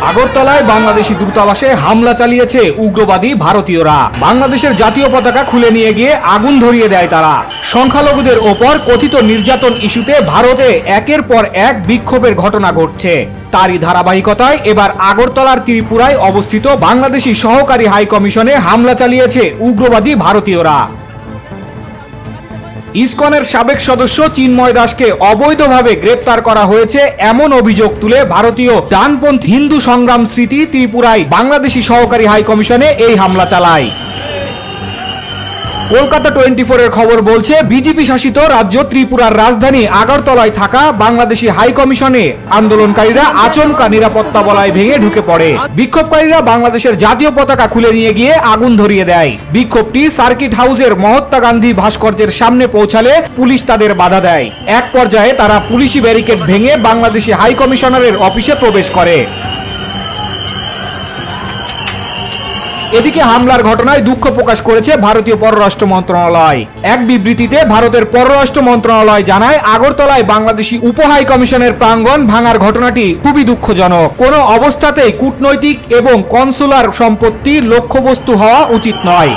আগরতলায় বাংলাদেশি দূতাবাসে হামলা চালিয়েছে উগ্রবাদী ভারতীয়রা। বাংলাদেশের জাতীয় পতাকা খুলে নিয়ে গিয়ে আগুন ধরিয়ে দেয় তারা। সংখ্যালঘুদের ওপর কথিত নির্যাতন ইস্যুতে ভারতে একের পর এক বিক্ষোভের ঘটনা ঘটছে। তারই ধারাবাহিকতায় এবার আগরতলার ত্রিপুরায় অবস্থিত বাংলাদেশি সহকারী হাই কমিশনে হামলা চালিয়েছে উগ্রবাদী ভারতীয়রা। ইসকনের সাবেক সদস্য চিন্ময় দাসকে অবৈধভাবে গ্রেপ্তার করা হয়েছে এমন অভিযোগ তুলে ভারতীয় ডানপন্থী হিন্দু সংগ্রাম স্মৃতি ত্রিপুরায় বাংলাদেশি সহকারী হাই কমিশনে এই হামলা চালায়। কলকাতা 24 এর খবর বলছে, বিজেপি শাসিত রাজ্য ত্রিপুরার রাজধানী আগরতলায় থাকা বাংলাদেশি হাই কমিশনে আন্দোলনকারীরা আচমকা নিরাপত্তা বলয় ভেঙে ঢুকে পড়ে। বিক্ষোভকারীরা বাংলাদেশের জাতীয় পতাকা খুলে নিয়ে গিয়ে আগুন ধরিয়ে দেয়। বিক্ষোভটি সার্কিট হাউসের মহাত্মা গান্ধী ভাস্কর্যের সামনে পৌঁছালে পুলিশ তাদের বাধা দেয়। এক পর্যায়ে তারা পুলিশি ব্যারিকেড ভেঙে বাংলাদেশি হাই কমিশনারের অফিসে প্রবেশ করে। এদিকে হামলার ঘটনায় দুঃখ প্রকাশ করেছে ভারতীয় পররাষ্ট্র মন্ত্রণালয়। এক বিবৃতিতে ভারতের পররাষ্ট্র মন্ত্রণালয় জানায়, আগরতলায় বাংলাদেশি উপ হাই কমিশনের প্রাঙ্গণ ভাঙার ঘটনাটি খুবই দুঃখজনক। কোনো অবস্থাতেই কূটনৈতিক এবং কনসুলার সম্পত্তি লক্ষ্যবস্তু হওয়া উচিত নয়।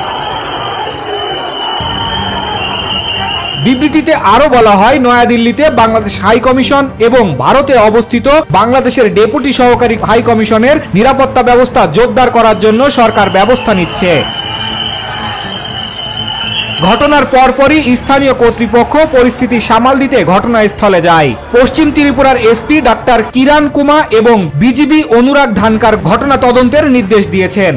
বিবৃতিতে আরো বলা হয়, নয়াদিল্লিতে বাংলাদেশ হাই কমিশন এবং ভারতে অবস্থিত বাংলাদেশের ডেপুটি সহকারী হাই কমিশনের নিরাপত্তা ব্যবস্থা জোরদার করার জন্য সরকার ব্যবস্থা নিচ্ছে। ঘটনার পরপরই স্থানীয় কর্তৃপক্ষ পরিস্থিতি সামাল দিতে ঘটনাস্থলে যায়। পশ্চিম ত্রিপুরার এসপি ডাক্তার কিরণ কুমার এবং বিজিবি অনুরাগ ধানকার ঘটনা তদন্তের নির্দেশ দিয়েছেন।